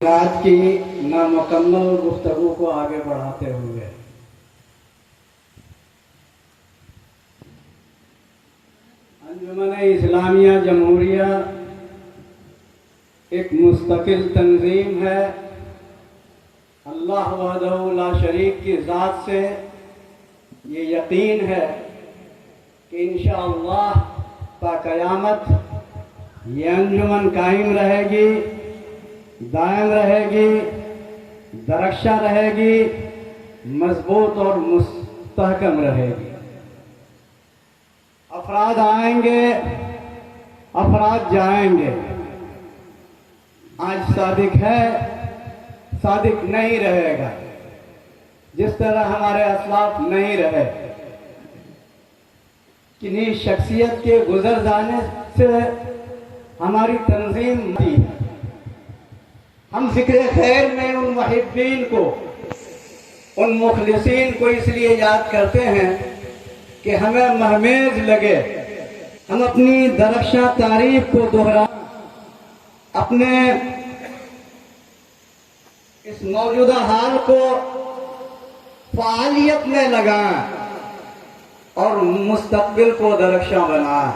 रात की नामुकम्मल गुफ्तगू को आगे बढ़ाते हुए अंजुमन इस्लामिया जमहूरिया एक मुस्तकिल तंजीम है। अल्लाह वहदहू ला शरीक की ज़ात से ये यकीन है कि इंशाअल्लाह ता क़यामत ये अंजुमन कायम रहेगी, दायम रहेगी, दरख्शा रहेगी, मजबूत और मुस्तहकम रहेगी। अफराद आएंगे, अफराद जाएंगे। आज सादिक है, सादिक नहीं रहेगा, जिस तरह हमारे असलाफ नहीं रहे। किन्हीं शख्सियत के गुजर जाने से हमारी तंजीम थी। हम ज़िक्र खैर में उन मुहिब्बीन को, उन मुखलिसीन को इसलिए याद करते हैं कि हमें महमेज लगे। हम अपनी दरख्शा तारीफ को दोहरा, अपने इस मौजूदा हाल को फ़ालियत में लगाएं और मुस्तक़बिल को दरख्शा बनाएं।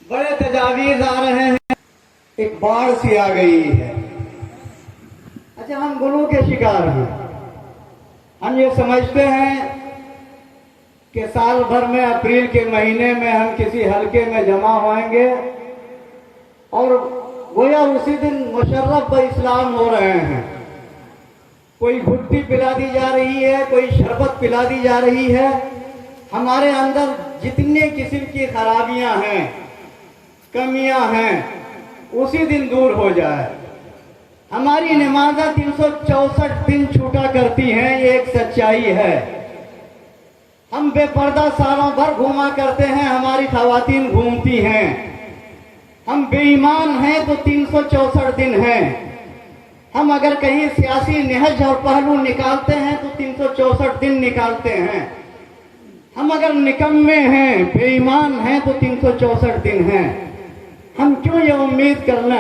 बड़े तजावीज़ आ रहे हैं, एक बाढ़ सी आ गई है। अच्छा, हम गुलू के शिकार हैं। हम ये समझते हैं कि साल भर में अप्रैल के महीने में हम किसी हलके में जमा होंगे और गोया उसी दिन मुशर्रफ ब इस्लाम हो रहे हैं। कोई घुट्टी पिला दी जा रही है, कोई शरबत पिला दी जा रही है। हमारे अंदर जितने किस्म की खराबियां हैं, कमियां हैं, उसी दिन दूर हो जाए। हमारी नमाज़ें 364 दिन छूटा करती हैं, ये एक सच्चाई है। हम बेपर्दा सालों भर घूमा करते हैं, हमारी खवातीन घूमती हैं। हम बेईमान हैं तो 364 दिन हैं। हम अगर कहीं सियासी निहज और पहलू निकालते हैं तो 364 दिन निकालते हैं। हम अगर निकम्मे हैं, बेईमान हैं तो 364 दिन हैं। हम क्यों ये उम्मीद करना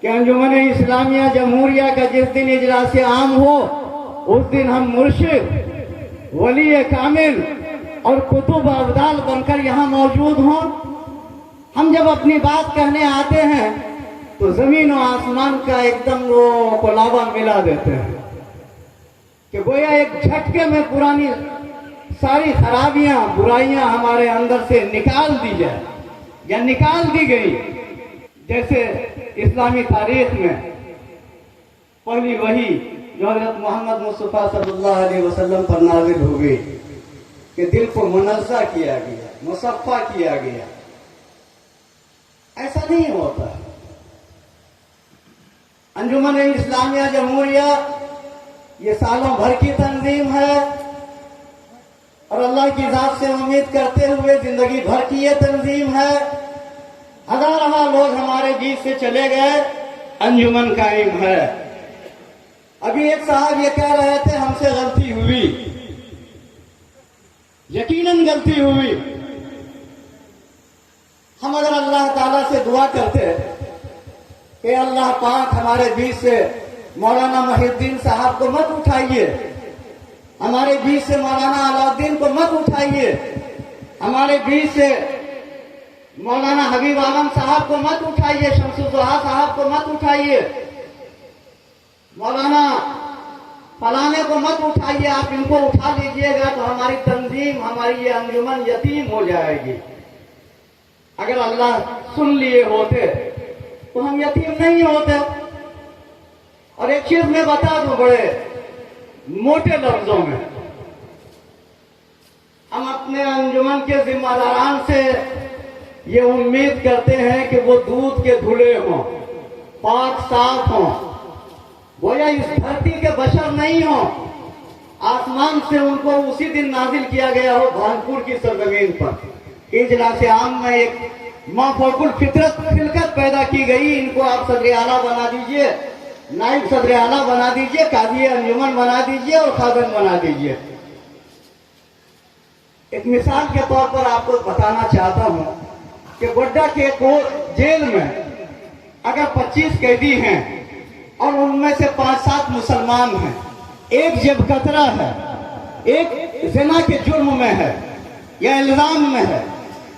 कि अंजुमन इस्लामिया जमहूरिया का जिस दिन इजलास आम हो उस दिन हम मुर्शिद, वली कामिल और कुतुब अब्दाल बनकर यहाँ मौजूद हों। हम जब अपनी बात कहने आते हैं तो जमीन और आसमान का एकदम वो कोलाबा मिला देते हैं कि गोया एक झटके में पुरानी सारी खराबियां, बुराइयां हमारे अंदर से निकाल दी जाए या निकाल दी गई। जैसे इस्लामी तारीख में पहली वही जो हज़रत मोहम्मद मुस्तफ़ा सल्लल्लाहु अलैहि वसल्लम पर नाज़िल हो गई कि दिल को मुनज़्ज़ा किया गया, मुसफ़्फ़ा किया गया। ऐसा नहीं होता। अंजुमन इस्लामिया जमहूरिया ये सालों भर की तंजीम है और अल्लाह की ज़ात से उम्मीद करते हुए जिंदगी भर की ये तंजीम है। हज़ारों लोग हमारे बीच से चले गए, अंजुमन कायम है। अभी एक साहब ये कह रहे थे हमसे गलती हुई, यकीनन गलती हुई। हम अगर अल्लाह ताला से दुआ करते कि अल्लाह पाक हमारे बीच से मौलाना मुहिद्दीन साहब को मत उठाइए, हमारे बीच से मौलाना अलाउद्दीन को मत उठाइए, हमारे बीच से मौलाना हबीब आलम साहब को मत उठाइए, शमसुद्दोहा साहब को मत उठाइए, मौलाना फलाने को मत उठाइए, आप इनको उठा लीजिएगा तो हमारी तंजीम, हमारी ये अंजुमन यतीम हो जाएगी। अगर अल्लाह सुन लिए होते तो हम यतीम नहीं होते। और एक चीज मैं बता दूं बड़े मोटे लफ्जों में, हम अपने अंजुमन के जिम्मेदारान से ये उम्मीद करते हैं कि वो दूध के धुले हों, पाक साफ हों, गोया इस धरती के बशर नहीं हों। आसमान से उनको उसी दिन नाजिल किया गया हो भानपुर की सरजमीन पर। इजलास आम में एक माफौकुल फितरत खिलकत पैदा की गई। इनको आप सदर आला बना दीजिए, नाइब सदर आला बना दीजिए, काजी अंजुमन बना दीजिए और खादम बना दीजिए। एक मिसाल के तौर पर आपको बताना चाहता हूं कि गोड्डा के जेल में अगर 25 कैदी हैं और उनमें से 5-7 मुसलमान हैं, एक जेब कतरा है, एक ज़िना के जुर्म में है या इल्ज़ाम में है,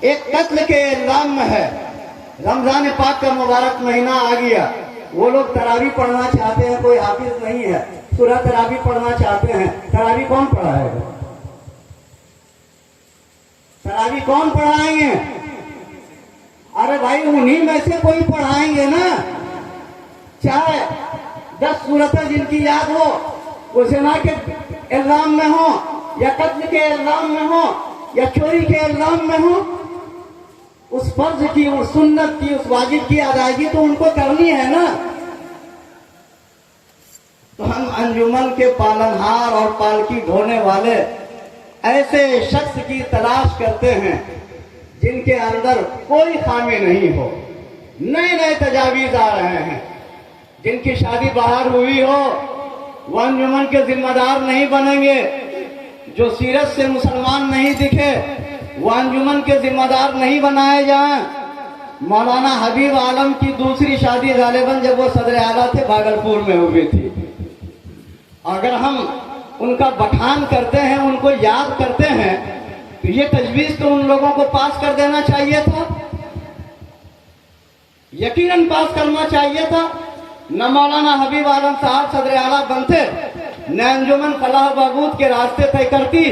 एक कत्ल के इल्ज़ाम में है, रमज़ान पाक का मुबारक महीना आ गया, वो लोग तरावी पढ़ना चाहते हैं, कोई हाफिज नहीं है, सूरह तरावी पढ़ना चाहते हैं, तरावी कौन पढ़ाएगा? तरावी कौन पढ़ाएंगे? अरे भाई उन्हीं में से कोई पढ़ाएंगे ना। चाहे 10 सूरतें जिनकी याद हो, वो ज़िना के इल्ज़ाम में हो या कत्ल के इल्ज़ाम में हो या चोरी के इल्ज़ाम में हो, उस फर्ज की, उस सुन्नत की, उस वाजिब की अदायगी तो उनको करनी है ना। तो हम अंजुमन के पालनहार और पालकी ढोने वाले ऐसे शख्स की तलाश करते हैं जिनके अंदर कोई खामी नहीं हो। नए नए तजावीज आ रहे हैं, जिनकी शादी बाहर हुई हो वो अंजुमन के जिम्मेदार नहीं बनेंगे, जो सीरत से मुसलमान नहीं दिखे वो अंजुमन के जिम्मेदार नहीं बनाए जाएं। मौलाना हबीब आलम की दूसरी शादी गालिबन जब वो सदर आला थे भागलपुर में हुई थी। अगर हम उनका बखान करते हैं, उनको याद करते हैं, तो ये तजवीज़ तो उन लोगों को पास कर देना चाहिए था, यकीनन पास करना चाहिए था। न मौलाना हबीब आलम साहब सदर आला बनते, न अंजुमन फलाह बहबूद के रास्ते तय करती,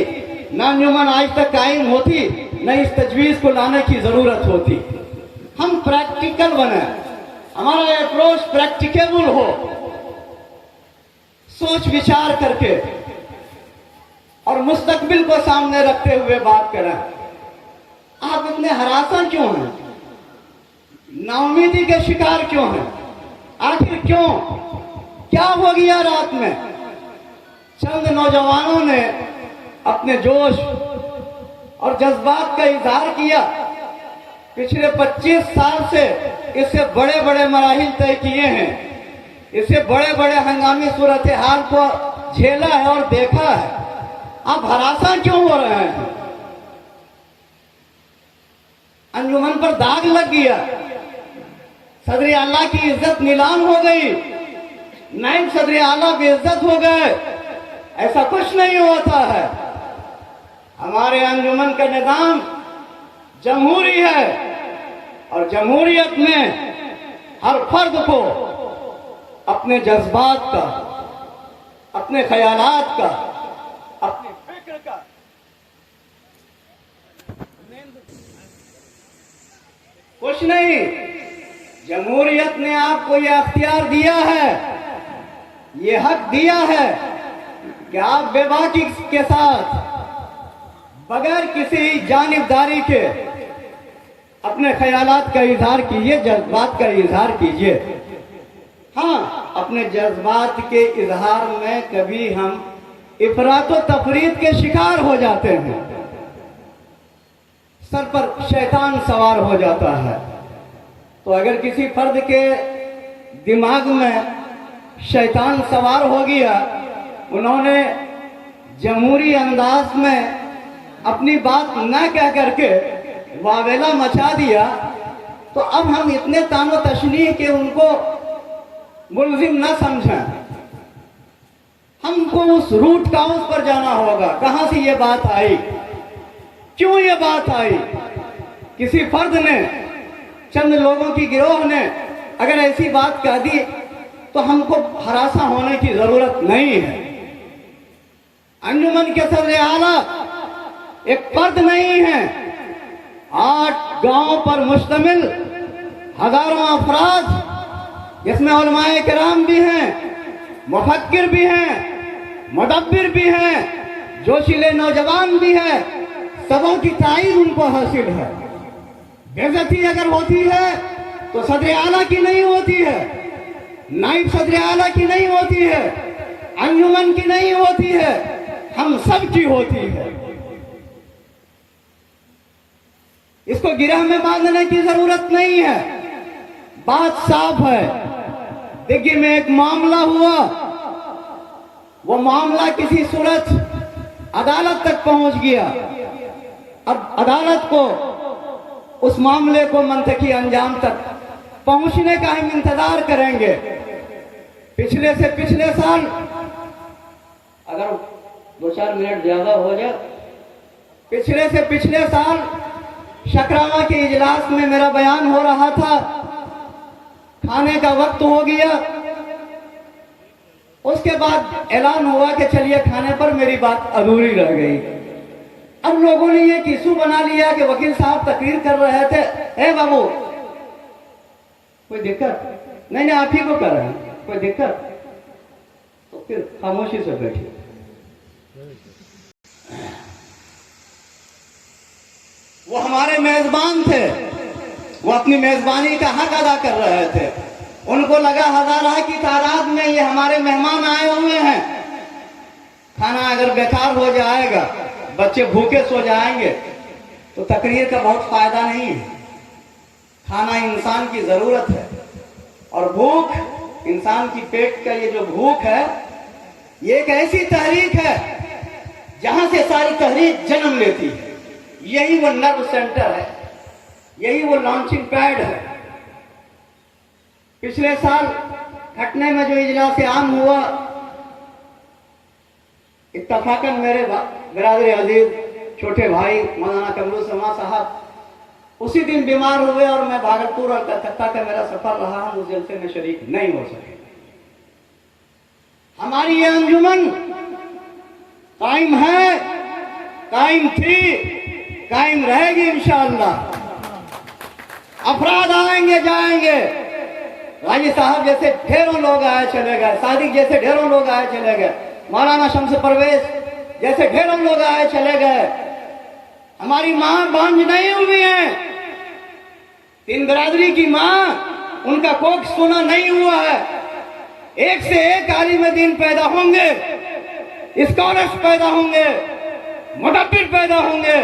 न अंजुमन आज तक कायम होती, न इस तजवीज़ को लाने की ज़रूरत होती। हम प्रैक्टिकल बने, हमारा अप्रोच प्रैक्टिकेबल हो, सोच विचार करके और मुस्तकबिल को सामने रखते हुए बात करें। आप इतने हरासा क्यों हैं? नाउमीदी के शिकार क्यों हैं? आखिर क्यों? क्या हो गया रात में? चंद नौजवानों ने अपने जोश और जज्बात का इजहार किया। पिछले 25 साल से इससे बड़े बड़े मराहिल तय किए हैं, इससे बड़े बड़े हंगामी सूरत हाल को झेला है और देखा है। आप हरासा क्यों हो रहे हैं? अंजुमन पर दाग लग गया, सदर आला की इज्जत नीलाम हो गई, नायब सदर आला बेइज्जत हो गए। ऐसा कुछ नहीं होता है। हमारे अंजुमन का निजाम जमहूरी है और जमहूरियत में हर फर्द को अपने जज्बात का, अपने ख्यालात का, अपने फिक्र का कुछ नहीं। जमहूरियत ने आपको यह अख्तियार दिया है, ये हक दिया है कि आप बेबाकी के साथ बगैर किसी जानिबदारी के अपने ख्यालात का इजहार कीजिए, जज्बात का इजहार कीजिए। हाँ, अपने जज्बात के इजहार में कभी हम इफरात व तफरीद के शिकार हो जाते हैं, सर पर शैतान सवार हो जाता है। तो अगर किसी फर्द के दिमाग में शैतान सवार हो गया, उन्होंने जमहूरी अंदाज में अपनी बात न कह करके वावेला मचा दिया, तो अब हम इतने तानो तशनीह के उनको मुल्जिम न समझें। हमको उस रूट काउस पर जाना होगा, कहां से ये बात आई, क्यों ये बात आई। किसी फर्द ने, चंद लोगों की गिरोह ने अगर ऐसी बात कह दी तो हमको हरासा होने की जरूरत नहीं है। अंजुमन के सदर आला एक फर्द नहीं है, 8 गांव पर मुश्तमिल हजारों अफराद, जिसमें उलमाए किराम भी हैं, मुफक्किर भी हैं, मुदब्बिर भी हैं, जोशीले नौजवान भी हैं, सबों की ताईद उनको हासिल है। बेइज्जती अगर होती है तो सदर आला की नहीं होती है, नाइब सदर आला की नहीं होती है, अंजुमन की नहीं होती है, हम सब की होती है। इसको गिरह में बांधने की जरूरत नहीं है, बात साफ है। दिग्गी में एक मामला हुआ, वो मामला किसी सूरत अदालत तक पहुंच गया। अब अदालत को उस मामले को मंतकी अंजाम तक पहुंचने का हम इंतजार करेंगे। पिछले से पिछले साल, अगर 2-4 मिनट ज्यादा हो जाए, पिछले से पिछले साल शकरामा के इजलास में मेरा बयान हो रहा था, खाने का वक्त हो गया, उसके बाद ऐलान हुआ कि चलिए खाने पर, मेरी बात अधूरी रह गई। अब लोगों ने ये इशू बना लिया कि वकील साहब तकरीर कर रहे थे, ए बाबू कोई दिक्कत नहीं, आप ही को कर रहे हैं, कोई दिक्कत, तो फिर खामोशी से बैठिए। वो हमारे मेजबान थे, वो अपनी मेजबानी का हक अदा कर रहे थे। उनको लगा हजारों की तादाद में ये हमारे मेहमान आए हुए हैं, खाना अगर बेकार हो जाएगा, बच्चे भूखे सो जाएंगे, तो तकरीर का बहुत फायदा नहीं है। खाना इंसान की जरूरत है, और भूख इंसान की पेट का ये जो भूख है, ये एक ऐसी तहरीक है जहां से सारी तहरीक जन्म लेती है। यही वो नर्व सेंटर है, यही वो लॉन्चिंग पैड है। पिछले साल घटने में जो इजलास आम हुआ, इत्तफाकन मेरे बिरादर अजीज छोटे भाई मौलाना कमरुज़्ज़मान साहब उसी दिन बीमार हुए, और मैं भागलपुर और कलकत्ता का मेरा सफर रहा, हम उस जलसे में शरीक नहीं हो सके। हमारी ये अंजुमन कायम है, कायम थी, कायम रहेगी इंशाअल्लाह। अफराद आएंगे जाएंगे, गाजी साहब जैसे ढेरों लोग आए चले गए, सादिक जैसे ढेरों लोग आए चले गए, मौलाना शम्स परवेज जैसे ढेरों लोग आए चले गए। हमारी मां बांझ नहीं हुई है, 3 बिरादरी की मां, उनका कोख सोना नहीं हुआ है। एक से एक आलिम दीन पैदा होंगे, स्कॉलर्स पैदा होंगे, मुदब्बिर पैदा होंगे,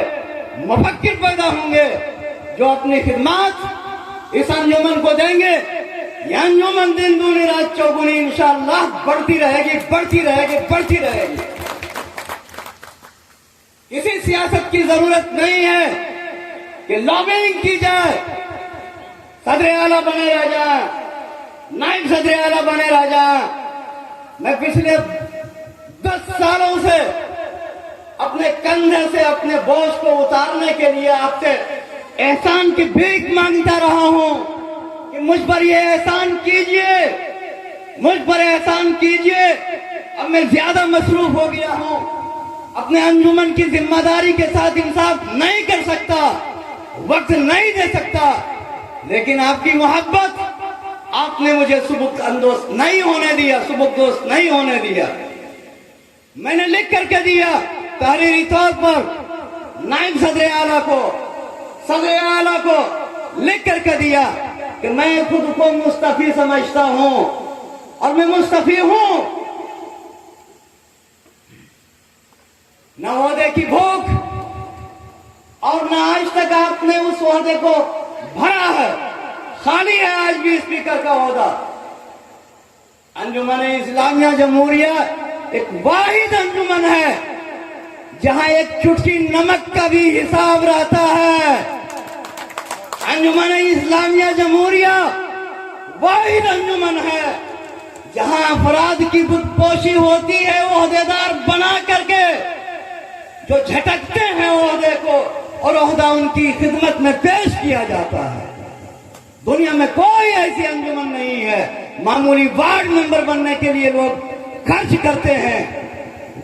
मुफक्किर पैदा होंगे, जो अपनी खिदमत इस अंजुमन को देंगे। यह अंजुमन दिन दूनी रात चौगुनी इंशाअल्लाह बढ़ती रहेगी, बढ़ती रहेगी, बढ़ती रहेगी। किसी सियासत की जरूरत नहीं है कि लॉबिंग की जाए, सदर आला बने रह जाए, नायब सदर आला बने रह जाए। मैं पिछले 10 सालों से अपने कंधे से अपने बोझ को उतारने के लिए आपसे एहसान की भीख मांगता रहा हूं कि मुझ पर ये एहसान कीजिए, मुझ पर एहसान कीजिए। अब मैं ज्यादा मसरूफ हो गया हूं, अपने अंजुमन की जिम्मेदारी के साथ इंसाफ नहीं कर सकता, वक्त नहीं दे सकता, लेकिन आपकी मोहब्बत, आपने मुझे सुबुक अंदोश नहीं होने दिया, सुबुकदोश नहीं होने दिया। मैंने लिख करके दिया तहरीरी तौर पर नायब सदर आला को, सदर आला को लिख करके दिया कि मैं खुद को मुस्तफी समझता हूं, और मैं मुस्तफी हूं। न ओहदे की भूख और न आज तक आपने उस ओहदे को भरा है, खाली है आज भी स्पीकर का ओहदा। अंजुमन इस्लामिया जमहूरिया एक वाहिद अंजुमन है जहां एक चुटकी नमक का भी हिसाब रहता है। अंजुमन इस्लामिया जमहूरिया वाहिद अंजुमन है जहां अफराद की बुतपोशी होती है, ओहदेदार बना करके जो झटकते हैं ओहदे को, और ओहदा उनकी खिदमत में पेश किया जाता है। दुनिया में कोई ऐसी अंजुमन नहीं है। मामूली वार्ड मेंबर बनने के लिए लोग खर्च करते हैं,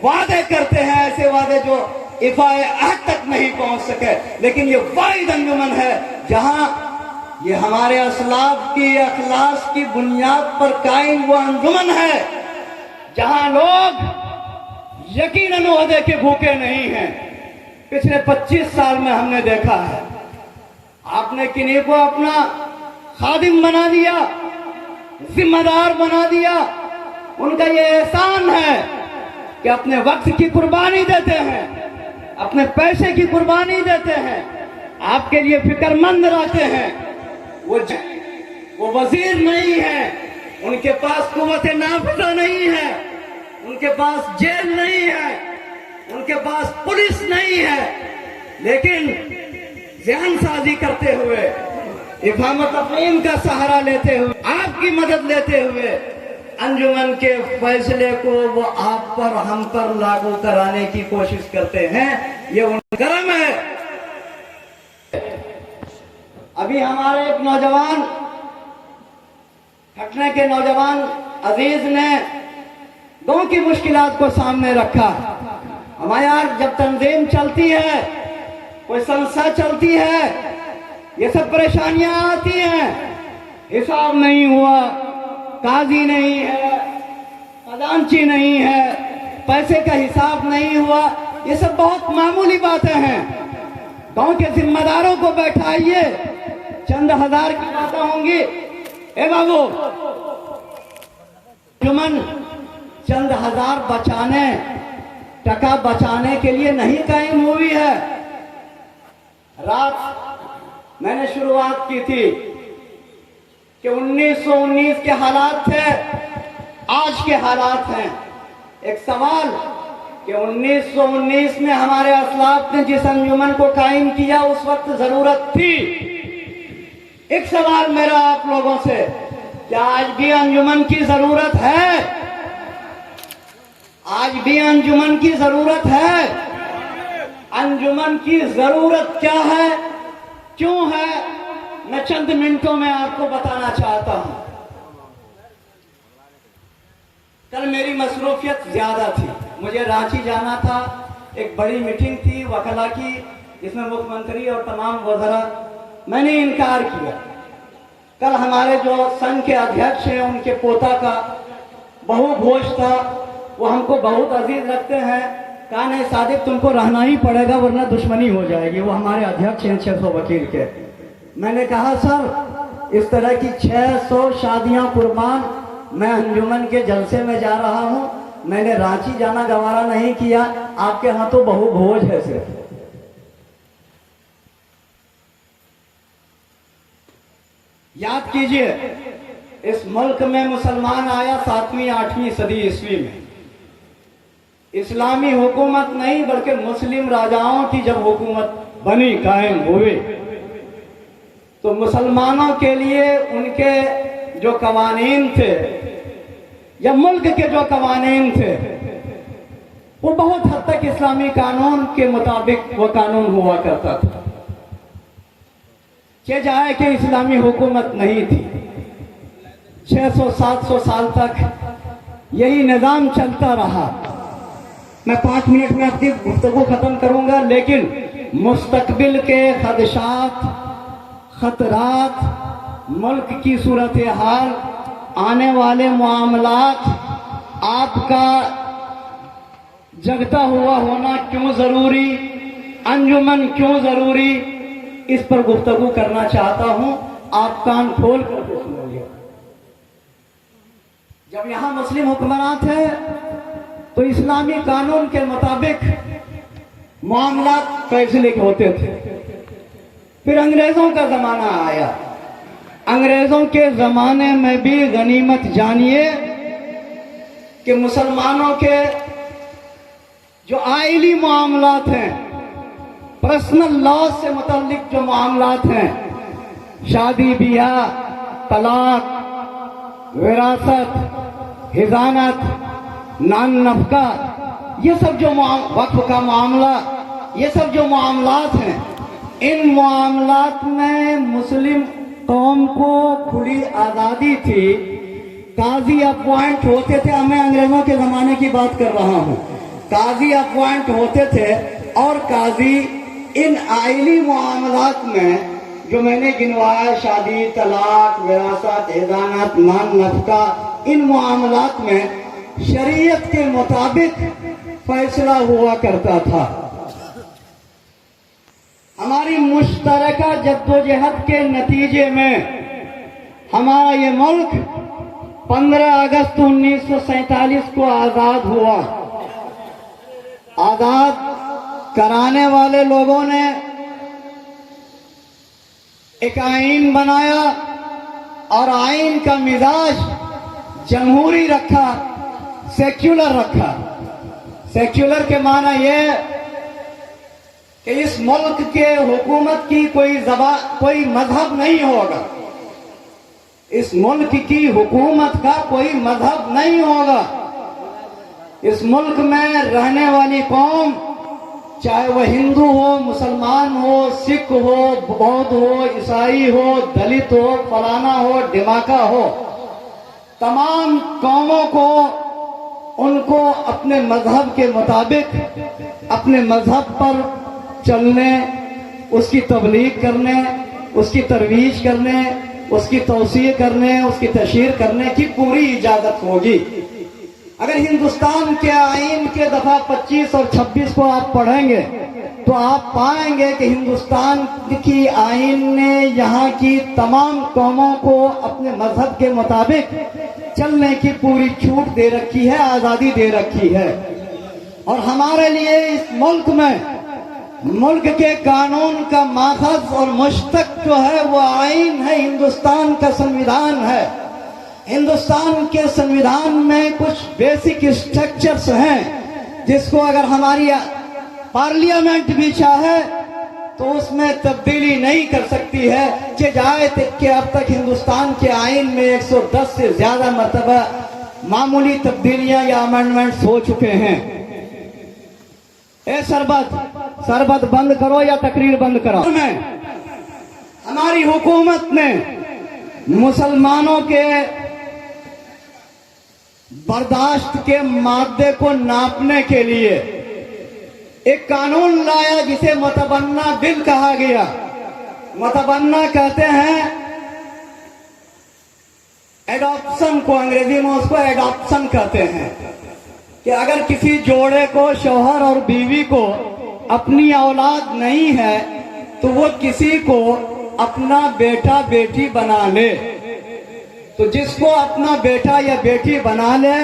वादे करते हैं, ऐसे वादे जो इफाए अहद तक नहीं पहुंच सके, लेकिन ये वाहिद अंजुमन है जहां ये हमारे असलाफ की अखलास की बुनियाद पर कायम वो अंजुमन है जहां लोग यकीनन ओहदे के भूखे नहीं हैं। पिछले 25 साल में हमने देखा है, आपने किन्हीं को अपना खादिम बना दिया, जिम्मेदार बना दिया। उनका ये एहसान है कि अपने वक्त की कुर्बानी देते हैं, अपने पैसे की कुर्बानी देते हैं, आपके लिए फिक्रमंद रहते हैं। वो वजीर नहीं है, उनके पास कुव्वत नाफिज़ा नहीं है, उनके पास जेल नहीं है, उनके पास पुलिस नहीं है, लेकिन ज़हन साजी करते हुए इफाम तफहीम का सहारा लेते हुए, आपकी मदद लेते हुए अंजुमन के फैसले को वो आप पर हम पर लागू कराने की कोशिश करते हैं। ये उनका करम है। अभी हमारे एक नौजवान, घटना के नौजवान अजीज ने गांव की मुश्किलात को सामने रखा। हमारे यहाँ जब तंजीम चलती है, कोई संस्था चलती है, ये सब परेशानियां आती हैं। हिसाब नहीं हुआ, काजी नहीं है, खजांची नहीं है, पैसे का हिसाब नहीं हुआ, ये सब बहुत मामूली बातें हैं। गांव के जिम्मेदारों को बैठाइए, चंद हजार की बातें होंगी। ए बाबू, जुमन चंद हजार बचाने, टका बचाने के लिए नहीं कायम हुई है। रात मैंने शुरुआत की थी कि 1919 के हालात थे, आज के हालात हैं। एक सवाल कि 1919 में हमारे असलाफ ने जिस अंजुमन को कायम किया उस वक्त जरूरत थी। एक सवाल मेरा आप लोगों से, क्या आज भी अंजुमन की जरूरत है? आज भी अंजुमन की जरूरत है? अंजुमन की जरूरत क्या है, क्यों है, मैं चंद मिनटों में आपको बताना चाहता हूं। कल मेरी मसरूफियत ज्यादा थी, मुझे रांची जाना था, एक बड़ी मीटिंग थी वकला की, जिसमें मुख्यमंत्री और तमाम वज़रा। मैंने इनकार किया। कल हमारे जो संघ के अध्यक्ष हैं, उनके पोता का बहु भोज था, वो हमको बहुत अजीज रखते हैं। कहा नहीं सादिक, तुमको रहना ही पड़ेगा वरना दुश्मनी हो जाएगी। वो हमारे अध्यक्ष हैं 600 वकील के। मैंने कहा सर, इस तरह की 600 शादियां कुर्बान, मैं अंजुमन के जलसे में जा रहा हूं, मैंने रांची जाना गवारा नहीं किया, आपके यहां तो बहु भोज है सिर्फ। याद कीजिए, इस मुल्क में मुसलमान आया 7वीं 8वीं सदी ईस्वी में। इस्लामी हुकूमत नहीं बल्कि मुस्लिम राजाओं की जब हुकूमत बनी, कायम हुई, तो मुसलमानों के लिए उनके जो कवानीन थे या मुल्क के जो कवानीन थे, वो बहुत हद तक इस्लामी कानून के मुताबिक वो कानून हुआ करता था। के जाए कि इस्लामी हुकूमत नहीं थी। 600-700 साल तक यही निज़ाम चलता रहा। मैं 5 मिनट में अपनी गुफ्तगू खत्म करूंगा, लेकिन मुस्तकबिल के खदशात, खतरात, मुल्क की सूरत हाल, आने वाले मामलात, आपका जगता हुआ होना क्यों जरूरी, अंजुमन क्यों जरूरी, इस पर गुफ्तगू करना चाहता हूं। आप कान खोल करके सुनिए। जब यहां मुस्लिम हुक्मरान थे तो इस्लामी कानून के मुताबिक मामलात फैसले होते थे। फिर अंग्रेजों का जमाना आया। अंग्रेजों के जमाने में भी गनीमत जानिए कि मुसलमानों के जो आइली मामलात हैं, पर्सनल लॉ से मुताल्लिक जो मामलात हैं, शादी ब्याह, तलाक, विरासत, हिजानत, नान नफका, ये सब जो वक्फ का मामला, ये सब जो मामलात हैं, इन मामलात में मुस्लिम कौम को खुली आज़ादी थी। काजी अपॉइंट होते थे, मैं अंग्रेजों के ज़माने की बात कर रहा हूँ। काजी अपॉइंट होते थे और काजी इन आइली मामलात में जो मैंने गिनवाया, शादी, तलाक, विरासत, हिजानत, नान नफका, इन मामलात में शरीयत के मुताबिक फैसला हुआ करता था। हमारी मुश्तरका जद्दोजहद के नतीजे में हमारा ये मुल्क 15 अगस्त 1947 को आज़ाद हुआ। आज़ाद कराने वाले लोगों ने एक आईन बनाया और आईन का मिजाज जमहूरी रखा, सेक्युलर रखा। सेक्युलर के माना ये کہ اس ملک کے حکومت کی کوئی مذہب نہیں ہوگا، اس ملک کی حکومت کا کوئی مذہب نہیں ہوگا۔ اس ملک میں رہنے والی قوم، چاہے وہ ہندو ہو، مسلمان ہو، سکھ ہو، بودھ ہو، عیسائی ہو، دلت ہو، فلانا ہو، ڈماکا ہو، تمام قوموں کو ان کو اپنے مذہب کے مطابق اپنے مذہب پر چلنے، اس کی تبلیغ کرنے، اس کی ترویج کرنے، اس کی توسیع کرنے، اس کی تشہیر کرنے کی پوری اجازت ہوگی۔ اگر ہندوستان کے آئین کے دفعہ 25 اور 26 کو آپ پڑھیں گے تو آپ پائیں گے کہ ہندوستان کی آئین نے یہاں کی تمام قوموں کو اپنے مذہب کے مطابق چلنے کی پوری چھوٹ دے رکھی ہے، آزادی دے رکھی ہے۔ اور ہمارے لیے اس ملک میں ملک کے قانون کا ماخذ اور مشتق جو ہے وہ آئین ہے، ہندوستان کا سنویدھان ہے۔ ہندوستان کے سنویدھان میں کچھ بیسک اسٹرکچرز ہیں جس کو اگر ہماری پارلیمنٹ بھی چاہے تو اس میں تبدیلی نہیں کر سکتی ہے، کہ اب تک ہندوستان کے آئین میں 110 سے زیادہ مرتبہ معمولی تبدیلیاں یا امینڈمنٹس ہو چکے ہیں۔ اے سربت بند کرو یا تقریر بند کرو۔ ہماری حکومت نے مسلمانوں کے برداشت کے مادے کو ناپنے کے لیے ایک قانون لایا جسے متبنہ بل کہا گیا۔ متبنہ کہتے ہیں ایڈاپشن کو، انگریزی میں اس کو ایڈاپشن کہتے ہیں، کہ اگر کسی جوڑے کو، شوہر اور بیوی کو اپنی اولاد نہیں ہے تو وہ کسی کو اپنا بیٹا بیٹی بنا لے۔ تو جس کو اپنا بیٹا یا بیٹی بنا لے،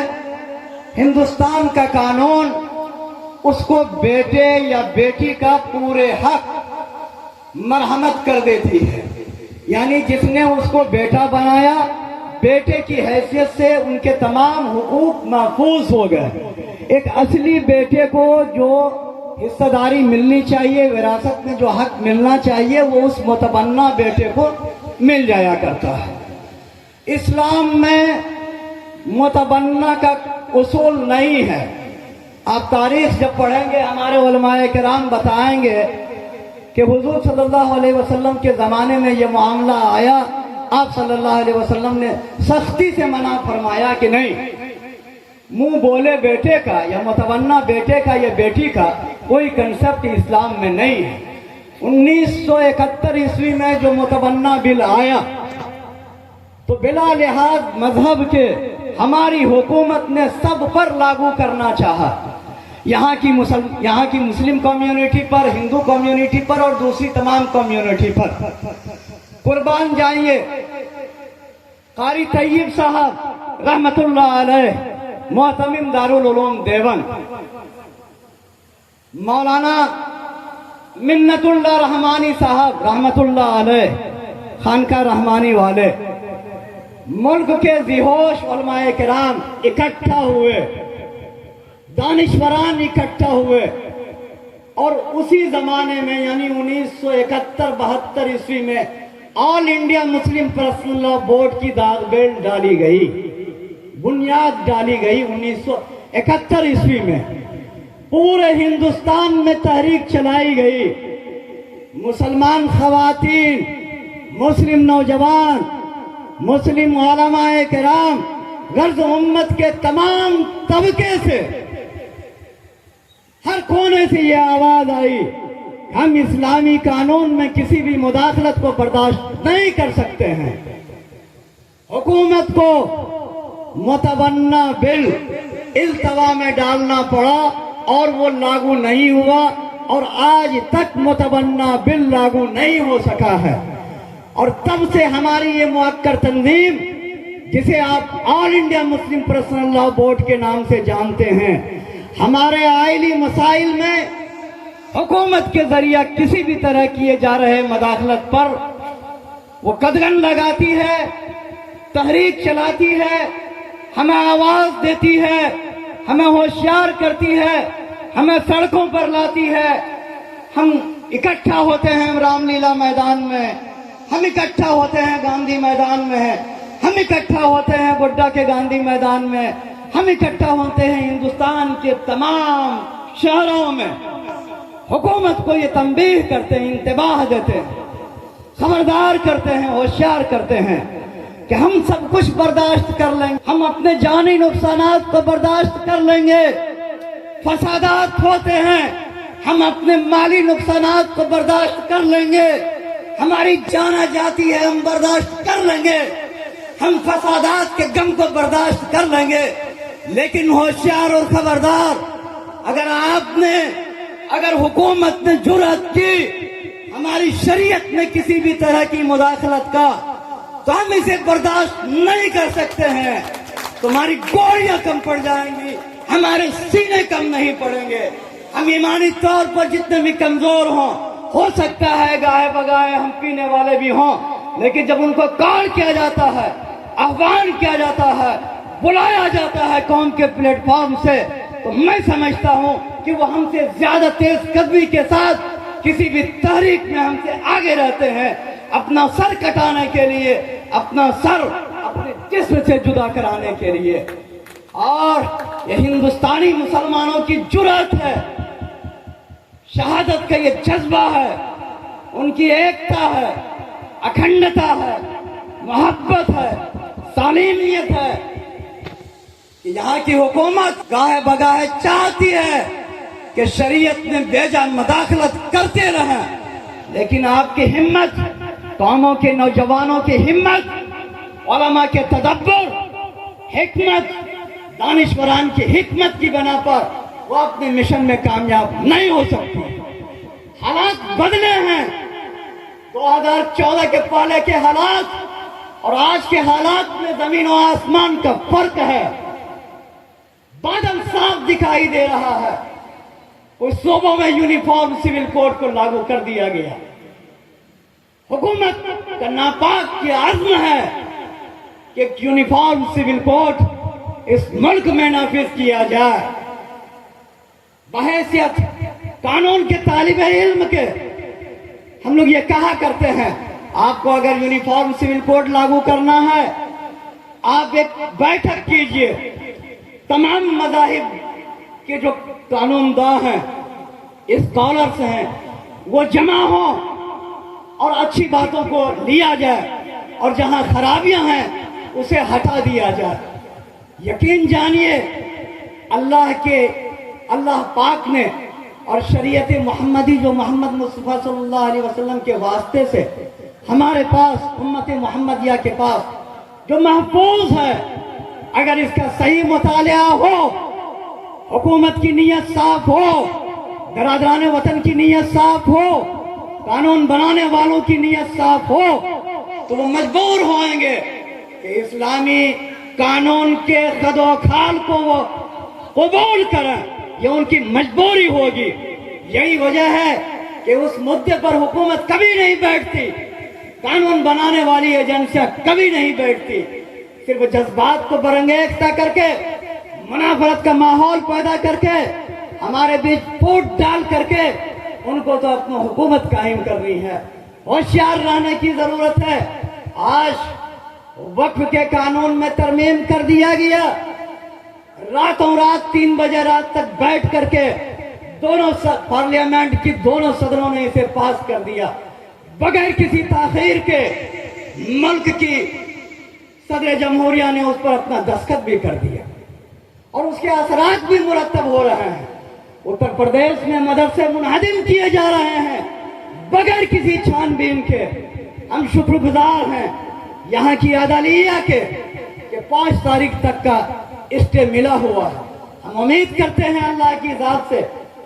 ہندوستان کا قانون اس کو بیٹے یا بیٹی کا پورے حق مرحمت کر دیتی ہے۔ یعنی جس نے اس کو بیٹا بنایا، بیٹے کی حیثیت سے ان کے تمام حقوق محفوظ ہو گئے۔ ایک اصلی بیٹے کو جو حصہ داری ملنی چاہیے، وراثت میں جو حق ملنا چاہیے، وہ اس متبنہ بیٹے کو مل جایا کرتا ہے۔ اسلام میں متبنہ کا اصول نہیں ہے۔ آپ تاریخ جب پڑھیں گے، ہمارے علماء کرام بتائیں گے کہ حضور صلی اللہ علیہ وسلم کے زمانے میں یہ معاملہ آیا، آپ صلی اللہ علیہ وسلم نے سختی سے منع فرمایا کہ نہیں، منہ بولے بیٹے کا یا متبنہ بیٹے کا یا بیٹی کا کوئی کنسپٹ اسلام میں نہیں ہے۔ 1971 عیسوی میں جو متبنہ بل آیا تو بلا لحاظ مذہب کے ہماری حکومت نے سب پر لاگو کرنا چاہا، یہاں کی مسلم کمیونٹی پر، ہندو کمیونٹی پر اور دوسری تمام کمیونٹی پر۔ قربان جائیے قاری طیب صاحب رحمت اللہ علیہ، محتمم دارالعلوم دیوبند، مولانا منت اللہ رحمانی صاحب رحمت اللہ علیہ، خانقاہ رحمانی والے، ملک کے ذیہوش علماء کرام اکٹھا ہوئے، دانشوران اکٹھا ہوئے، اور اسی زمانے میں یعنی 1971-72 عیسوی میں all India Muslim personal law board کی داغ بیل ڈالی گئی، بنیاد ڈالی گئی 1971 عیسوی میں۔ پورے ہندوستان میں تحریک چلائی گئی، مسلمان خواتین، مسلم نوجوان، مسلم علماء کرام، غرض امت کے تمام طبقے سے، ہر کونے سے یہ آواز آئی، ہم اسلامی قانون میں کسی بھی مداخلت کو برداشت نہیں کر سکتے ہیں۔ حکومت کو متبنہ بل التوا میں ڈالنا پڑا اور وہ لاگو نہیں ہوا، اور آج تک متبنہ بل لاگو نہیں ہو سکا ہے۔ اور تب سے ہماری یہ موقر تنظیم، جسے آپ all India Muslim personal law board کے نام سے جانتے ہیں، ہمارے آئلی مسائل میں حکومت کے ذریعہ کسی بھی طرح کیے جا رہے مداخلت پر وہ قدغن لگاتی ہے، تحریک چلاتی ہے، ہمیں آواز دیتی ہے، ہمیں ہوشیار کرتی ہے، ہمیں سڑکوں پر لاتی ہے، ہم اکٹھا ہوتے ہیں رام لیلا میدان میں، ہم اکٹھا ہوتے ہیں گاندھی میدان میں، ہم اکٹھا ہوتے ہیں گڈا کے گاندھی میدان میں، ہم اکٹھا ہوتے ہیں ہندوستان کے تمام شہروں میں۔ حکومت کو یہ تنبیہ کرتے ہیں، انتباہ دیتے ہیں، خبردار کرتے ہیں، ہوشیار کرتے ہیں کہ ہم سب کچھ برداشت کر لیں گے، ہم اپنے جانی نقصانات کو برداشت کر لیں گے۔ فسادات ہوتے ہیں، ہم اپنے مالی نقصانات کو برداشت کر لیں گے، ہماری جانا جاتی ہے ہم برداشت کر لیں گے، ہم فسادات کے غم کو برداشت کر لیں گے۔ لیکن ہوشیار اور خبردار، اگر حکومت نے جرأت کی ہماری شریعت میں کسی بھی طرح کی مداخلت کا، تو ہم اسے برداشت نہیں کر سکتے ہیں۔ تمہاری گولیاں کم پڑ جائیں گی، ہمارے سینے کم نہیں پڑیں گے۔ ہم ایمانی طور پر جتنے بھی کمزور ہو سکتا ہے گاہے بگاہے ہم پینے والے بھی ہوں، لیکن جب ان کو کال کیا جاتا ہے، آہوان کیا جاتا ہے، بلایا جاتا ہے قوم کے پلیٹ فارم سے، تو میں سمجھتا ہوں کہ وہ ہم سے زیادہ تیز قدمی کے ساتھ کسی بھی تحریک میں ہم سے آگے رہتے ہیں، اپنا سر کٹانے کے لیے، اپنا سر اپنے جسم سے جدا کرانے کے لیے۔ اور یہ ہندوستانی مسلمانوں کی جرأت ہے، شہادت کا یہ جذبہ ہے، ان کی ایکتا ہے، اکھنڈتا ہے، محبت ہے، سالمیت ہے کہ یہاں کی حکومت گاہے بگاہے چاہتی ہے کہ شریعت میں بے جان مداخلت کرتے رہیں، لیکن آپ کی ہمت، قوموں کے نوجوانوں کی ہمت، علماء کے تدبر، حکمت، دانشوران کی حکمت کی بنا پر وہ اپنے مشن میں کامیاب نہیں ہو سکتی۔ حالات بدلے ہیں، 2014 کے پہلے کے حالات اور آج کے حالات میں زمین و آسمان کا فرق ہے۔ بادل صاف دکھائی دے رہا ہے، کچھ صوبوں میں یونیفارم سول کوڈ کو لاگو کر دیا گیا۔ حکومت کا ناپاک کی عزم ہے کہ ایک یونیفارم سول کوڈ اس ملک میں نافذ کیا جائے۔ بحیثیت قانون کے طالب علم کے ہم لوگ یہ کہا کرتے ہیں، آپ کو اگر یونیفارم سول کوڈ لاگو کرنا ہے، آپ ایک بیٹھک کیجئے، تمام مذاہب کے جو قانون داں ہیں، اسکالرز ہیں، وہ جمع ہوں اور اچھی باتوں کو لیا جائے اور جہاں خرابیاں ہیں اسے ہٹا دیا جائے۔ یقین جانیے اللہ پاک نے اور شریعت محمدی جو محمد مصطفیٰ صلی اللہ علیہ وسلم کے واسطے سے ہمارے پاس، امت محمدیہ کے پاس جو محفوظ ہے، اگر اس کا صحیح مطالعہ ہو، حکومت کی نیت صاف ہو، برادران وطن کی نیت صاف ہو، قانون بنانے والوں کی نیت صاف ہو، تو وہ مجبور ہوئیں گے کہ اسلامی قانون کے خد و خال کو وہ قبول کریں، یہ ان کی مجبوری ہوگی۔ یہی وجہ ہے کہ اس مدعے پر حکومت کبھی نہیں بیٹھتی، قانون بنانے والی ایجنسیاں کبھی نہیں بیٹھتی، صرف جذبات کو برانگیختہ کر کے، منافرت کا ماحول پیدا کر کے، ہمارے بیچ پھوٹ ڈال کر کے ان کو تو اپنا حکومت قائم کرنی ہے۔ ہوشیار رہنے کی ضرورت ہے۔ آج وقف کے قانون میں ترمیم کر دیا گیا، راتوں رات 3 بجے رات تک بیٹھ کر کے دونوں پارلیمنٹ کی دونوں صدروں نے اسے پاس کر دیا، بغیر کسی تاخیر کے۔ ملک کی صدر جمہوریہ نے اس پر اپنا دستخط بھی کر دیا اور اس کے اثرات بھی مرتب ہو رہے ہیں۔ اتر پردیش میں مدرسے منہدم کیے جا رہے ہیں بغیر کسی چھان بین کے۔ ہم شکر گزار ہیں یہاں کی عدلیہ کے کہ 5 تاریخ تک کا اسٹے ملا ہوا ہے۔ ہم امید کرتے ہیں اللہ کی ذات سے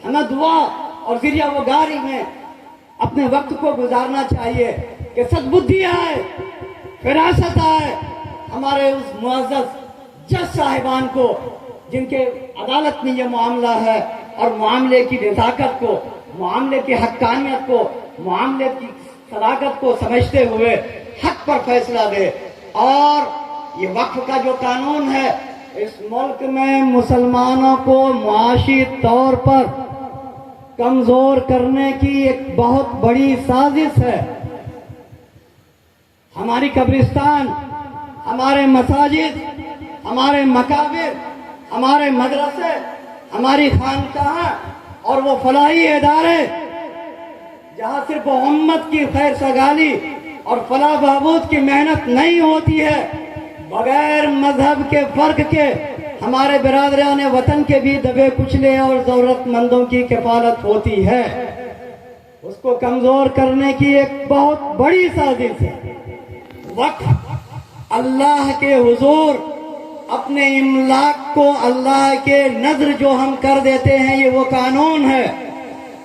ہمیں دعا اور ذریعہ وگاری میں اپنے وقت کو گزارنا چاہیے کہ سدبدھی آئے، فراست آئے، ہمارے اس معزز جج صاحبان کو جن کے عدالت میں یہ معاملہ ہے، اور معاملے کی نزاکت کو، معاملے کی حقانیت کو، معاملے کی صداقت کو سمجھتے ہوئے حق پر فیصلہ دے۔ اور یہ وقف کا جو قانون ہے، اس ملک میں مسلمانوں کو معاشی طور پر कमजोर करने की एक बहुत बड़ी साजिश है। हमारी कब्रिस्तान, हमारे मसाजिद, हमारे मकाबिर, हमारे मदरसे, हमारी खानकाह और वो फलाही इदारे जहाँ सिर्फ उम्मत की खैर सगाली और फलाह बहबूद की मेहनत नहीं होती है, बगैर मजहब के फर्क के हमारे बिरादरान वतन के भी दबे कुचले और जरूरतमंदों की किफालत होती है। उसको कमजोर करने की एक बहुत बड़ी साजिश है। वक्फ अल्लाह के हुजूर अपने इमलाक को अल्लाह के नजर जो हम कर देते हैं, ये वो कानून है।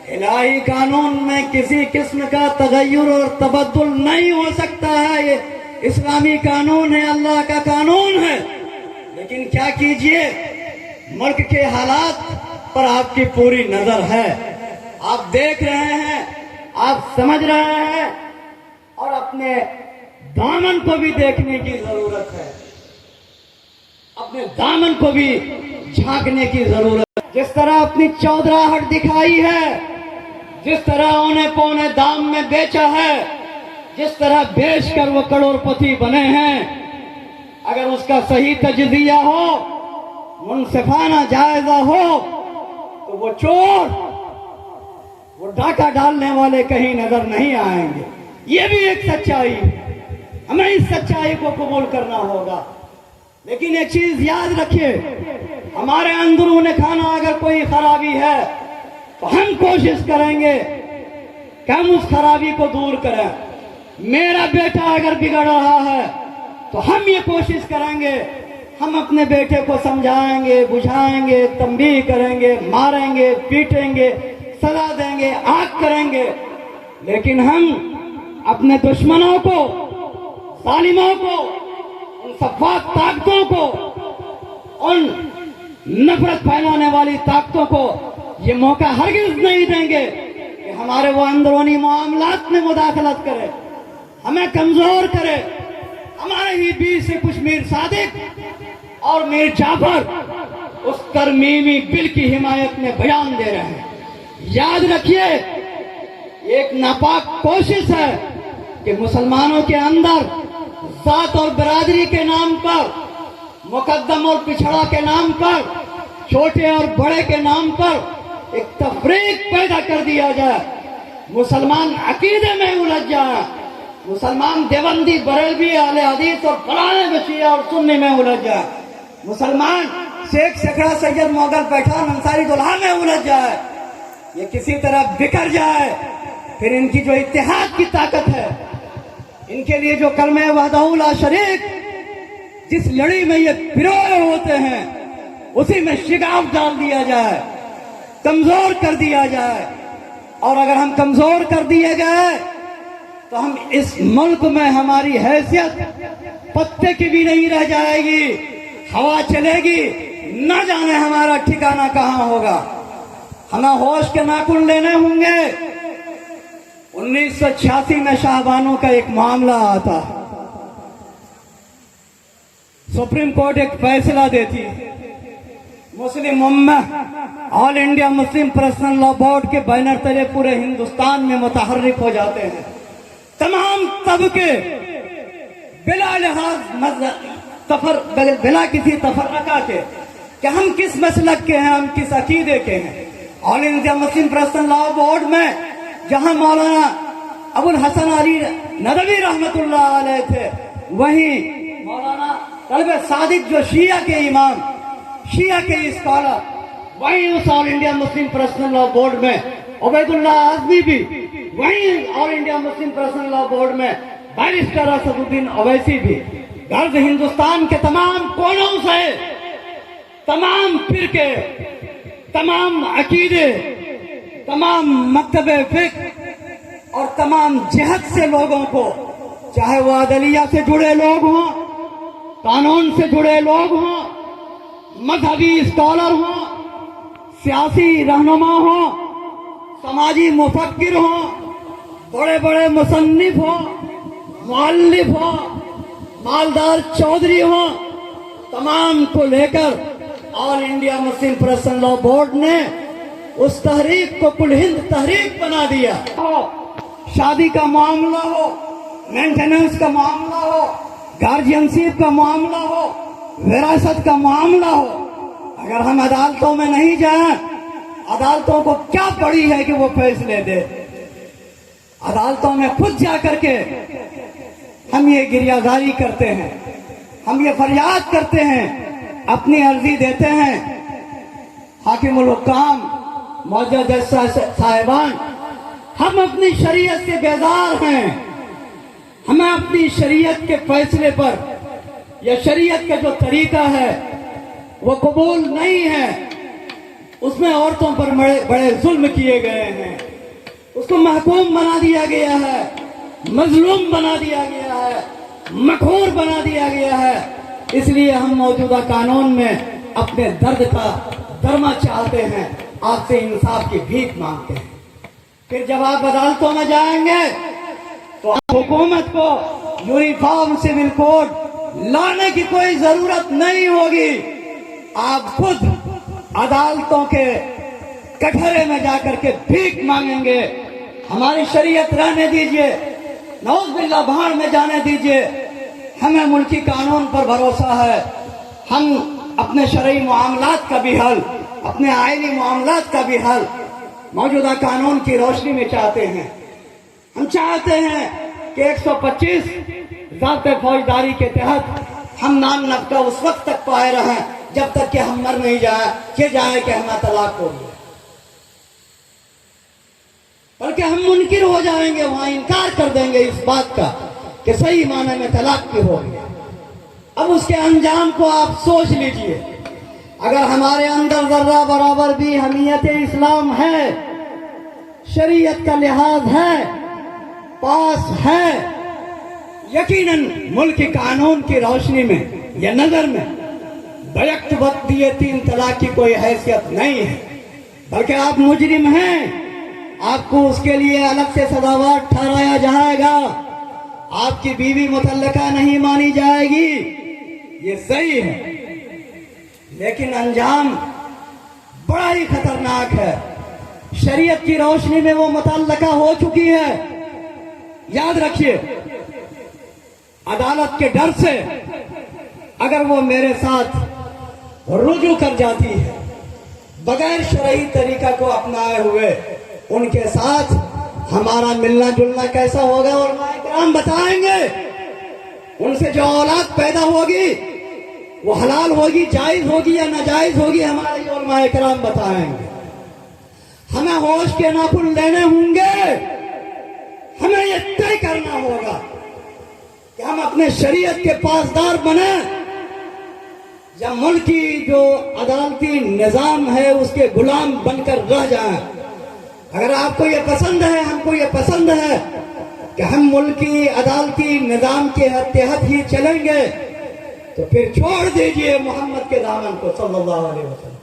इलाही कानून में किसी किस्म का तगय्युर और तबद्दुल नहीं हो सकता है। ये इस्लामी कानून है, अल्लाह का कानून है। लेकिन क्या कीजिए, मुल्क के हालात पर आपकी पूरी नजर है। आप देख रहे हैं, आप समझ रहे हैं, और अपने दामन को भी देखने की जरूरत है। अपने दामन को भी झांकने की जरूरत है। जिस तरह अपनी चौधराहट दिखाई है, जिस तरह उन्हें पौने दाम में बेचा है, जिस तरह बेचकर वो करोड़पति बने हैं, अगर उसका सही तजजिया हो, मुनसिफाना जायजा हो, तो वो चोर, वो डाका डालने वाले कहीं नजर नहीं आएंगे। ये भी एक सच्चाई है, हमें इस सच्चाई को कबूल करना होगा। लेकिन एक चीज याद रखिए, हमारे अंदरूनी खाना अगर कोई खराबी है तो हम कोशिश करेंगे कि हम उस खराबी को दूर करें। मेरा बेटा अगर बिगड़ रहा है तो हम ये कोशिश करेंगे, हम अपने बेटे को समझाएंगे, बुझाएंगे, तंबीह करेंगे, मारेंगे, पीटेंगे, सजा देंगे, आग करेंगे। लेकिन हम अपने दुश्मनों को, जालिमों को, उन सफाक ताकतों को, उन नफरत फैलाने वाली ताकतों को ये मौका हरगिज नहीं देंगे कि हमारे वो अंदरूनी मामलात में मुदाखलत करे, हमें कमजोर करे। हमारे ही बीच से कुछ मीर सादिक और मीर जाफर उस तरमीमी बिल की हिमायत में बयान दे रहे हैं। याद रखिए, एक नापाक कोशिश है कि मुसलमानों के अंदर जात और बरादरी के नाम पर, मुकद्दम और पिछड़ा के नाम पर, छोटे और बड़े के नाम पर एक तफरीक पैदा कर दिया जाए। मुसलमान अकीदे में उलझ जाए, मुसलमान देवबंदी, बरेलवी, अहले हदीस और फलाने में शिया और सुन्नी में उलझ जाए। मुसलमान शेख, सखड़ा, सैयद, मोगल, पठान, अंसारी, दुल्हा में उलझ जाए। ये किसी तरह बिखर जाए, फिर इनकी जो इत्तेहाद की ताकत है, इनके लिए जो कलमे वहदहू ला शरीक, जिस लड़ी में ये पिरोए होते हैं, उसी में शिगाफ डाल दिया जाए, कमजोर कर दिया जाए। और अगर हम कमजोर कर दिए गए तो हम इस मुल्क में हमारी हैसियत पत्ते की भी नहीं रह जाएगी। हवा चलेगी, न जाने हमारा ठिकाना कहाँ होगा। हमें होश के नाखून लेने होंगे। 1986 में शाहबानों का एक मामला आता, सुप्रीम कोर्ट एक फैसला देती, मुस्लिम उम्मह all India Muslim personal law board के बैनर तले पूरे हिंदुस्तान में मुतहर्रिक हो जाते हैं। तमाम तबके बिला लिहाज तफर, बिला किसी तफर्रका के कि हम किस मसलक के हैं, हम किस अकीदे के हैं। All India Muslim personal law board में जहां मौलाना अबुल हसन अली नदवी रहमतुल्लाह अलैह थे, वहीं मौलाना तलब सादिक जो शिया के इमाम, शिया के स्कॉलर, वहीं उस all India Muslim personal law board में उबैदुल्लाह आजमी भी, वहीं all India Muslim personal law board में बैरिस्टर असदुद्दीन ओवैसी भी। गर्ज हिंदुस्तान के तमाम कोनों से, तमाम फिरके, तमाम अकीदे, तमाम मकतबे फिक्र और तमाम जहत से लोगों को, चाहे वो अदलिया से जुड़े लोग हों, कानून से जुड़े लोग हों, मजहबी स्कॉलर हों, सियासी रहनुमा हों, समाजी मुफक्किर हों, बड़े बड़े मुसन्निफ हों, मुअल्लिफ हों, मालदार चौधरी हों, तमाम को लेकर all India Muslim personal law board ने उस तहरीक को कुल हिंद तहरीक बना दिया। शादी का मामला हो, मेंटेनेंस का मामला हो, गार्जियनशिप का मामला हो, विरासत का मामला हो, अगर हम अदालतों में नहीं जाएं, अदालतों को क्या पड़ी है कि वो फैसले दे। अदालतों में खुद जा करके हम ये गिरियाजारी करते हैं, हम ये फरियाद करते हैं, अपनी अर्जी देते हैं। हाकिमुल हुक्काम मौजूद जज साहिबान, हम अपनी शरीयत से बेजार हैं। हमें अपनी शरीयत के फैसले पर या शरीयत का जो तरीका है वो कबूल नहीं है। उसमें औरतों पर बड़े जुल्म किए गए हैं, उसको महकूम बना दिया गया है, मजलूम बना दिया गया है, मखूर बना दिया गया है। इसलिए हम मौजूदा कानून में अपने दर्द का दरमा चाहते हैं, आपसे इंसाफ की भीख मांगते हैं। फिर जब आप अदालतों में जाएंगे तो आप हुकूमत को यूनिफॉर्म सिविल कोड लाने की कोई जरूरत नहीं होगी। आप खुद अदालतों के कटहरे में जाकर के भीख मांगेंगे। हमारी शरीयत रहने दीजिए, नौज बिल्ला भाड़ में जाने दीजिए। हमें मुल्की कानून पर भरोसा है। हम अपने शरई मामलात का भी हल, अपने आईनी मामलात का भी हल मौजूदा कानून की रोशनी में चाहते हैं। हम चाहते हैं कि 125 ज़ाब्ते फौजदारी के तहत हम नाम नफ्का उस वक्त तक पाए रहें जब तक कि हम मर नहीं जाए कि हमें तलाक हो गया, बल्कि हम मुनकिर हो जाएंगे, वहां इनकार कर देंगे इस बात का कि सही माने में तलाक भी हो गया। अब उसके अंजाम को आप सोच लीजिए। अगर हमारे अंदर जर्रा बराबर भी हमीयत इस्लाम है, शरीयत का लिहाज है, पास है, यकीनन मुल्क के कानून की रोशनी में या नजर में बैक वक्त दिए 3 तलाक की कोई हैसियत नहीं है, बल्कि आप मुजरिम हैं। आपको उसके लिए अलग से सजावार ठहराया जाएगा। आपकी बीवी मुतल्लका नहीं मानी जाएगी, ये सही है, लेकिन अंजाम बड़ा ही खतरनाक है। शरीयत की रोशनी में वो मुतल्लका हो चुकी है। याद रखिए, अदालत के डर से अगर वो मेरे साथ रुजू कर जाती है, बगैर शरई तरीका को अपनाए हुए, उनके साथ हमारा मिलना जुलना कैसा होगा और उलमाए किराम बताएंगे। उनसे जो औलाद पैदा होगी वो हलाल होगी, जायज होगी या नाजायज होगी, हमारे उलमाए किराम बताएंगे। हमें होश के नाखून लेने होंगे। हमें ये तय करना होगा कि हम अपने शरीयत के पासदार बने या मुल्क की जो अदालती निजाम है उसके गुलाम बनकर रह जाएं। अगर आपको ये पसंद है, हमको ये पसंद है कि हम मुल्की अदालती निजाम के तहत ही चलेंगे, तो फिर छोड़ दीजिए मोहम्मद के दामन को सल्लल्लाहु अलैहि वसल्लम।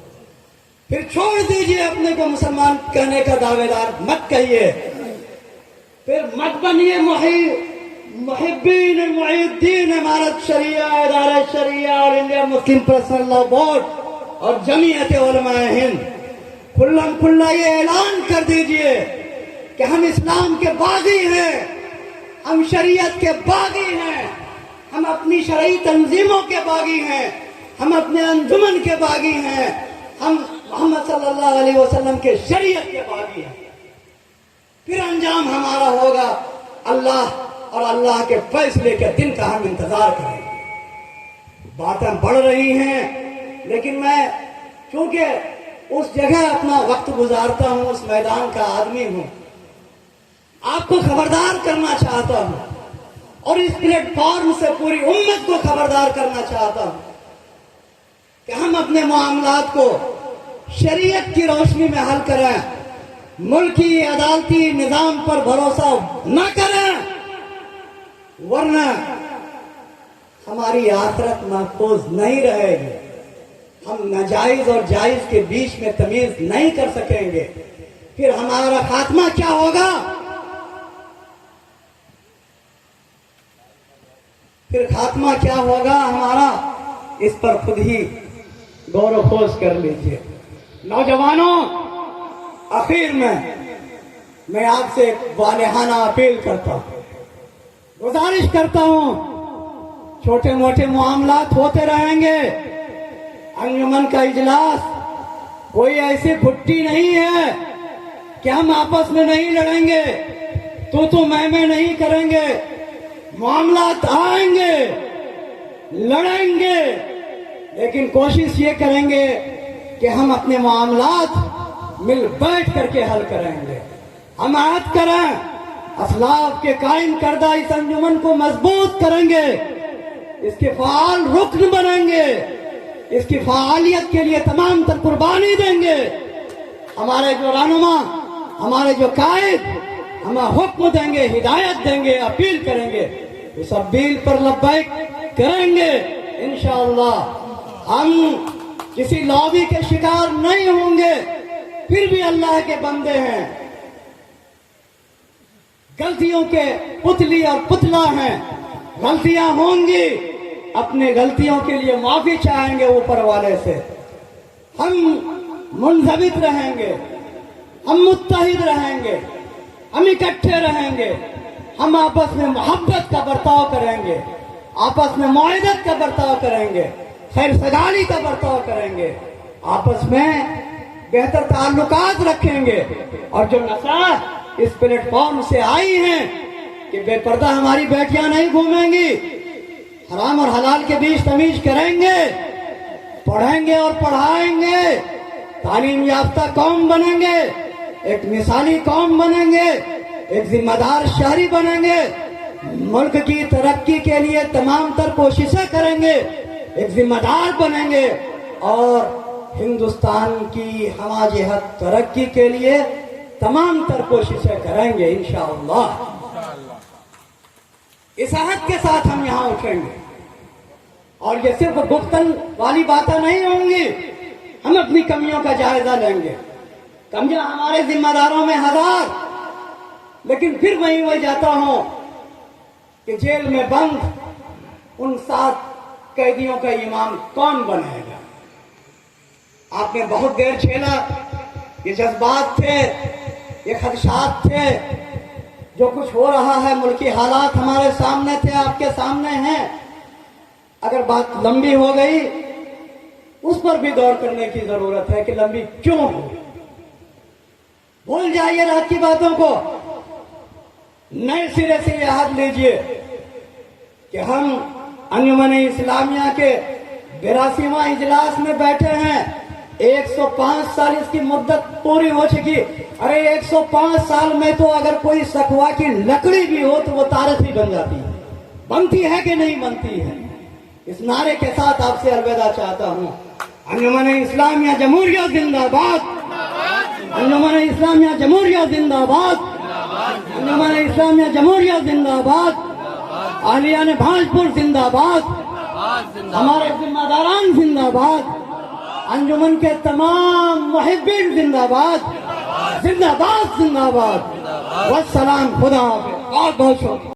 फिर छोड़ दीजिए अपने को मुसलमान कहने का दावेदार मत कहिए। फिर मत बनिए मुहिब्बीन मुहिद्दीन इमारत शरिया, इदारा शरिया और India Muslim personal law board और जमीयत उलमाए हिंद। खुल्लम खुल्ला ये ऐलान कर दीजिए कि हम इस्लाम के बागी हैं, हम शरीयत के बागी हैं, हम अपनी शरई तंजीमों के बागी हैं, हम अपने अंजुमन के बागी हैं, हम मोहम्मद सल्लल्लाहु अलैहि वसल्लम के शरीयत के बागी हैं। फिर अंजाम हमारा होगा अल्लाह और अल्लाह के फैसले के दिन का हम इंतजार करेंगे। बातें बढ़ रही हैं, लेकिन मैं चूंकि उस जगह अपना वक्त गुजारता हूं, उस मैदान का आदमी हूं, आपको खबरदार करना चाहता हूं और इस प्लेटफॉर्म से पूरी उम्मत को खबरदार करना चाहता हूं कि हम अपने मामलात को शरीयत की रोशनी में हल करें, मुल्की अदालती निजाम पर भरोसा न करें, वरना हमारी आखिरत महफूज नहीं रहेगी। हम नाजायज और जायज के बीच में तमीज नहीं कर सकेंगे। फिर हमारा खात्मा क्या होगा? फिर खात्मा क्या होगा हमारा, इस पर खुद ही गौर खोज कर लीजिए। नौजवानों, आखिर में मैं आपसे एक वालिहाना अपील करता हूँ, गुजारिश करता हूँ, छोटे मोटे मामलात होते रहेंगे। अंजुमन का इजलास कोई ऐसी भुट्टी नहीं है कि हम आपस में नहीं लड़ेंगे, तो मैं नहीं करेंगे। मामलात आएंगे, लड़ेंगे, लेकिन कोशिश ये करेंगे कि हम अपने मामलात मिल बैठ करके हल करेंगे। हम आयत करें, असलाफ के कायम करदा इस अंजुमन को मजबूत करेंगे, इसके फाल रुकन बनेंगे, इसकी फालियत के लिए तमाम तर कुर्बानी देंगे। हमारे जो रहनुमा, हमारे जो कायद हमें हुक्म देंगे, हिदायत देंगे, अपील करेंगे, उस अपील पर लब्बैक करेंगे इंशाअल्लाह। हम किसी लॉबी के शिकार नहीं होंगे, फिर भी अल्लाह के बंदे हैं, गलतियों के पुतली और पुतला हैं, गलतियां होंगी, अपने गलतियों के लिए माफी चाहेंगे ऊपर वाले से। हम मुंजबित रहेंगे, हम मुत्तहिद रहेंगे, हम इकट्ठे रहेंगे, हम आपस में मोहब्बत का बर्ताव करेंगे, आपस में मुआहदत का बर्ताव करेंगे, खैर सगाली का बर्ताव करेंगे, आपस में बेहतर ताल्लुकात रखेंगे। और जो नसाह इस प्लेटफॉर्म से आई हैं कि बेपर्दा हमारी बेटियां नहीं घूमेंगी, हराम और हलाल के बीच तमीज करेंगे, पढ़ेंगे और पढ़ाएंगे, तालीम याफ्ता कौम बनेंगे, एक मिसाली कौम बनेंगे, एक जिम्मेदार शहरी बनेंगे, मुल्क की तरक्की के लिए तमाम तर कोशिशें करेंगे, एक जिम्मेदार बनेंगे और हिंदुस्तान की हमाजिहत तरक्की के लिए तमाम तर कोशिशें करेंगे इंशाअल्लाह। इस अहद के साथ हम यहाँ उठेंगे और ये सिर्फ गुफ्तन वाली बातें नहीं होंगी, हम अपनी कमियों का जायजा लेंगे। कमियां हमारे जिम्मेदारों में हजार, लेकिन फिर वही जाता हूं कि जेल में बंद उन 7 कैदियों का इमाम कौन बनाएगा। आपने बहुत देर झेला, ये जज्बात थे, ये खदशात थे, जो कुछ हो रहा है मुल्की हालात हमारे सामने थे, आपके सामने हैं। अगर बात लंबी हो गई, उस पर भी गौर करने की जरूरत है कि लंबी क्यों हो। भूल जाइए रात की बातों को, नए सिरे से याद लीजिए कि हम अंजुमन इस्लामिया के 82वां इजलास में बैठे हैं। 105 साल इसकी मुद्दत पूरी हो चुकी। अरे 105 साल में तो अगर कोई सखवा की लकड़ी भी हो तो वो तारीख ही बन जाती है। बनती है कि नहीं बनती है? इस नारे के साथ आपसे अलविदा चाहता हूँ। अंजुमन इस्लामिया जमहूरियत जिंदाबाद, अंजुमन इस्लामिया जमहूरियत जिंदाबाद, अंजुमन इस्लामिया जमहूरियत जिंदाबाद, आलियान भाजपुर जिंदाबाद, हमारे जिम्मेदारान जिंदाबाद, अंजुमन के तमाम मुहिब्बीन जिंदाबाद, जिंदाबाद जिंदाबाद। वस्सलाम, खुदा हाफिज़, बहुत बहुत शुक्रिया।